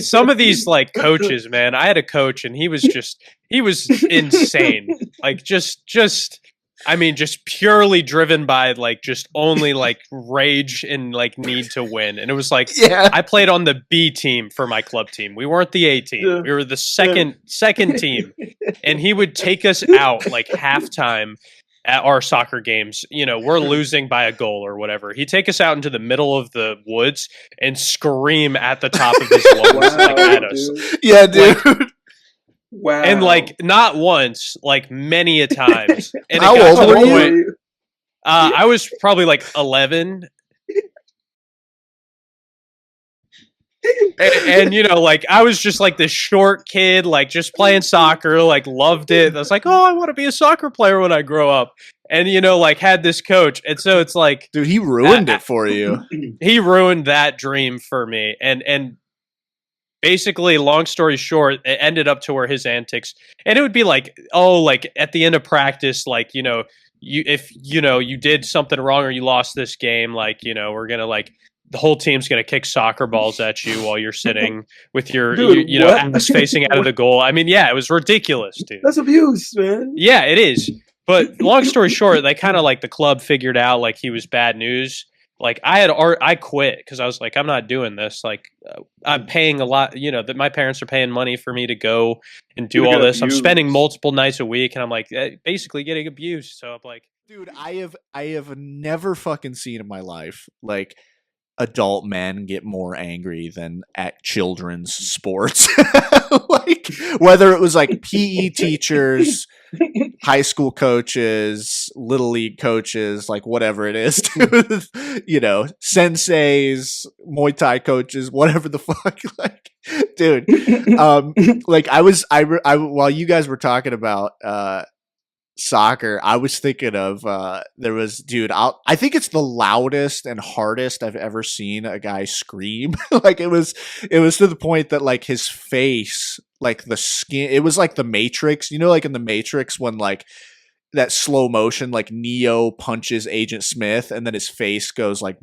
some of these like coaches, man. I had a coach, and he was insane. Like just I mean, just purely driven by like just only like rage and like need to win. And it was like I played on the B team for my club team. We weren't the A team. We were the second team. And he would take us out like halftime at our soccer games. You know, we're losing by a goal or whatever. He'd take us out into the middle of the woods and scream at the top of his lungs like at us. Dude. Yeah, dude. Like, wow. And like not once, like many a times. And How old were you? I was probably like 11. And you know, like I was just like this short kid, like just playing soccer, like loved it. I was like, oh, I want to be a soccer player when I grow up. And you know, like had this coach, and so it's like, dude, he ruined it for you. He ruined that dream for me, and basically, long story short, it ended up to where his antics, and it would be like, oh, like at the end of practice, like, you know, if you did something wrong or you lost this game, like, you know, we're gonna like the whole team's gonna kick soccer balls at you while you're sitting with your you know ass facing out of the goal. I mean, yeah, it was ridiculous, dude. That's abuse, man. Yeah, it is. But long story short, they kind of like the club figured out like he was bad news. Like I quit because I was like, I'm not doing this. Like I'm paying a lot, you know, that my parents are paying money for me to go and do all this. I'm spending multiple nights a week, and I'm like basically getting abused. So I'm like, dude, I have never fucking seen in my life like adult men get more angry than at children's sports. Like whether it was like PE teachers, high school coaches, little league coaches, like whatever it is, you know, senseis, Muay Thai coaches, whatever the fuck, like, dude, like I while you guys were talking about soccer, I was thinking of there was, dude, I think it's the loudest and hardest I've ever seen a guy scream. Like it was to the point that like his face, like the skin, it was like the Matrix, you know, like in the Matrix when like that slow motion, like Neo punches Agent Smith and then his face goes like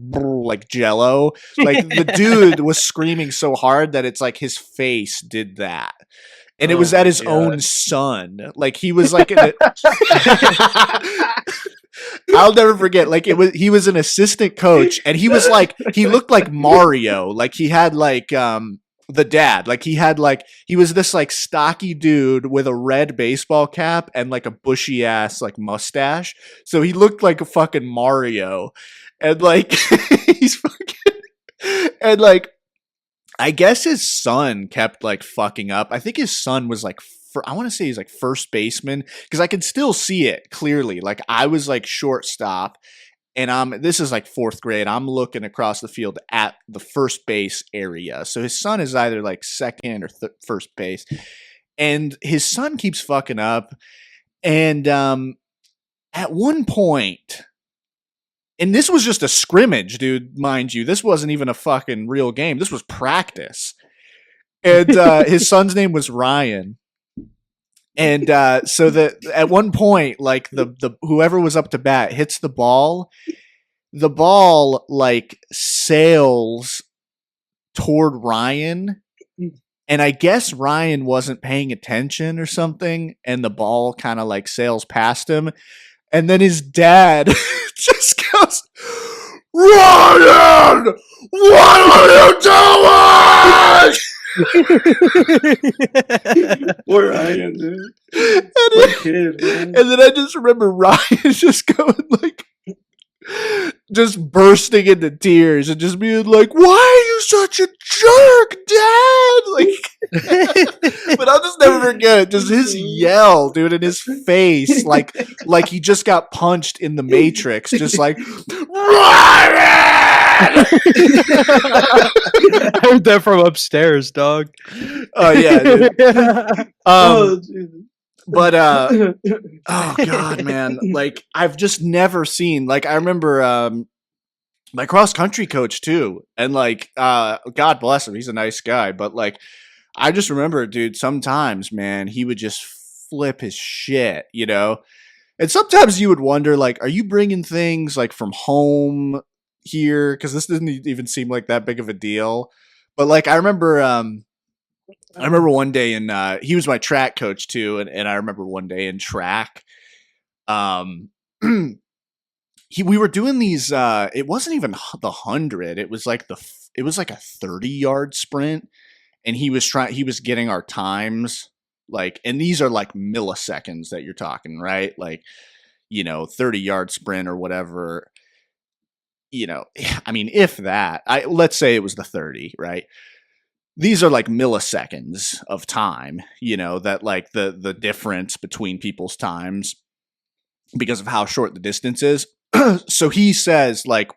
jello. Like the dude was screaming so hard that it's like his face did that. And it was at his own son. Like he was like, I'll never forget. Like he was an assistant coach, and he was like, he looked like Mario. Like he had like the dad. Like he was this like stocky dude with a red baseball cap and like a bushy ass like mustache. So he looked like a fucking Mario, and like he's fucking and like. I guess his son kept like fucking up. I think his son was like, I want to say he's like first baseman because I can still see it clearly. Like I was like shortstop, and this is like fourth grade. I'm looking across the field at the first base area. So his son is either like second or first base, and his son keeps fucking up. And at one point. And this was just a scrimmage, dude, mind you. This wasn't even a fucking real game. This was practice. And his son's name was Ryan. And so that at one point, like the whoever was up to bat hits the ball like sails toward Ryan. And I guess Ryan wasn't paying attention or something, and the ball kind of like sails past him. And then his dad just goes, Ryan, what are you doing? Poor Ryan, dude. Poor kid, man. And then I just remember Ryan just going like, just bursting into tears and just being like, why are you such a jerk, Dad? Like, but I'll just never forget just his yell, dude, in his face, like he just got punched in the Matrix, just like, Ryan! I heard that from upstairs, dog. Oh yeah, dude. But oh god, man, like I've just never seen, like I remember my cross country coach too, and like God bless him, he's a nice guy, but like I just remember, dude, sometimes, man, he would just flip his shit, you know. And sometimes you would wonder, like, are you bringing things like from home here? Because this didn't even seem like that big of a deal. But like I remember I remember one day in he was my track coach too, and I remember one day in track, we were doing these. It wasn't even the 100. It was like it was like a 30-yard sprint, and he was getting our times, like, and these are like milliseconds that you're talking, right? Like, 30-yard sprint or whatever. I mean, if that, let's say it was the 30, right? These are like milliseconds of time, that like the difference between people's times because of how short the distance is. So he says like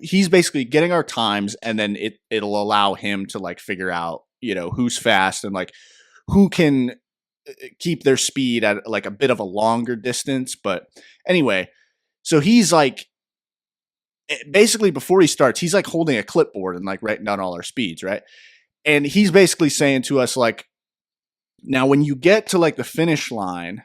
he's basically getting our times, and then it'll allow him to like figure out, who's fast and like who can keep their speed at like a bit of a longer distance. But anyway, so he's like, basically before he starts, he's like holding a clipboard and like writing down all our speeds, right? And he's basically saying to us, like, now when you get to like the finish line,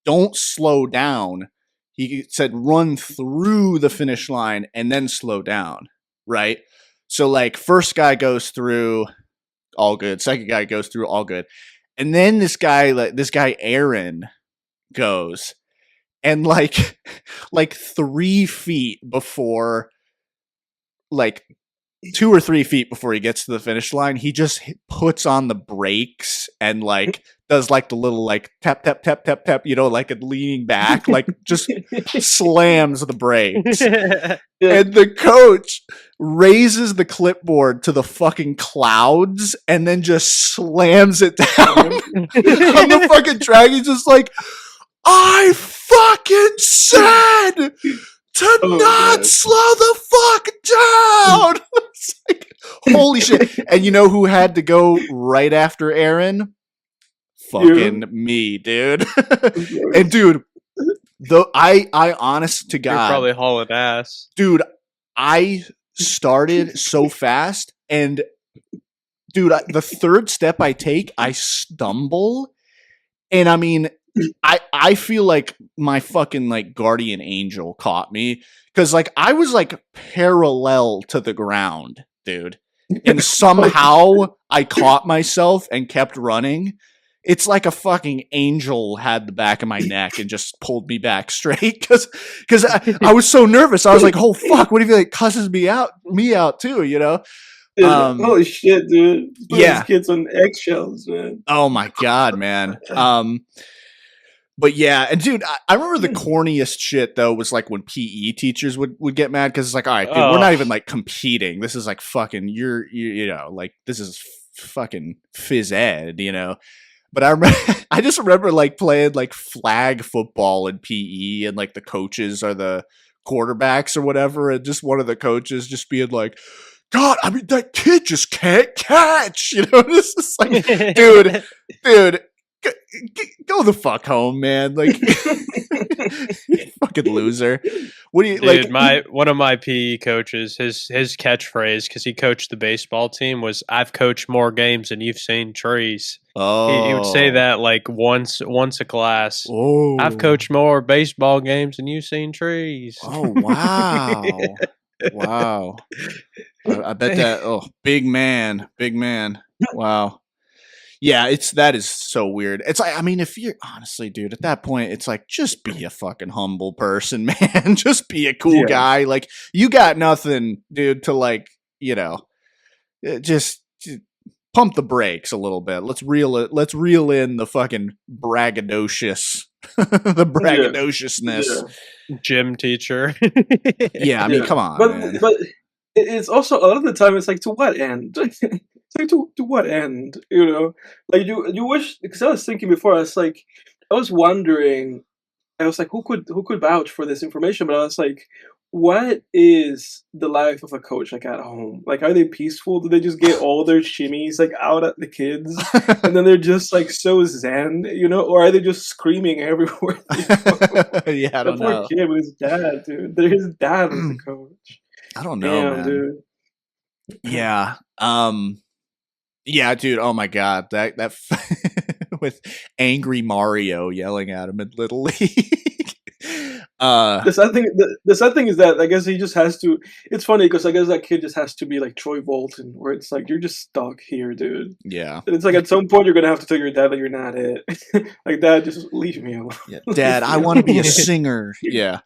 don't slow down. He said, run through the finish line and then slow down, right? So like first guy goes through, all good. Second guy goes through, all good. And then this guy Aaron goes, and like 3 feet before, like 2 or 3 feet before he gets to the finish line, he just puts on the brakes and like does like the little like tap tap tap tap tap, like a leaning back, like just slams the brakes. And the coach raises the clipboard to the fucking clouds and then just slams it down on the fucking track. He's just like, I fucking said to not slow the fuck down. It's like, holy shit. And you know who had to go right after Aaron? Fucking me, dude. And dude, I honest to God, you're probably hauling ass, dude. I started so fast, and dude, the third step I take, I stumble, and I mean, I feel like my fucking like guardian angel caught me, because like I was like parallel to the ground, dude, and somehow I caught myself and kept running. It's like a fucking angel had the back of my neck and just pulled me back straight, because I was so nervous. I was like, oh fuck, what if he like cusses me out too, Holy shit, dude! Yeah, these kids on eggshells, man. Oh my god, man. But yeah, and dude, I remember the corniest shit though was like when PE teachers would get mad, because it's like, all right, dude, we're not even like competing. This is like fucking like this is fucking phys ed, But I just remember like playing like flag football in PE, and like the coaches are the quarterbacks or whatever, and just one of the coaches just being like, God, I mean, that kid just can't catch, This is like, dude, go the fuck home, man. Like, fucking loser. What do you like? One of my PE coaches, his catchphrase, because he coached the baseball team, was "I've coached more games than you've seen trees." Oh, he would say that like once a class. Oh, I've coached more baseball games than you've seen trees. Oh wow, wow. I bet that. Oh, big man. Wow. Yeah, that is so weird. It's like, I mean, if you're honestly, dude, at that point, it's like, just be a fucking humble person, man. Just be a cool guy. Like, you got nothing, dude, to like, just pump the brakes a little bit. Let's reel in the fucking braggadocious, the braggadociousness. Gym teacher. Yeah, I mean, come on, man. But it's also a lot of the time, it's like, to what end? It's like, to what end, Like, you wish, because I was thinking before, I was wondering, I was like, who could vouch for this information? But I was like, what is the life of a coach like at home? Like, are they peaceful? Do they just get all their shimmies like out at the kids, and then they're just like so zen, or are they just screaming everywhere? Yeah, I don't know. Poor kid with his dad, dude. His dad was the coach. I don't know, man. Dude. Yeah. Yeah, dude. Oh my god, that with angry Mario yelling at him in Little League. The sad thing, the sad thing is that I guess he just has to. It's funny because I guess that kid just has to be like Troy Bolton, where it's like you're just stuck here, dude. Yeah. And it's like at some point you're gonna have to tell your dad that you're not it. Like, Dad, just leave me alone. Dad, I want to be a singer. Yeah.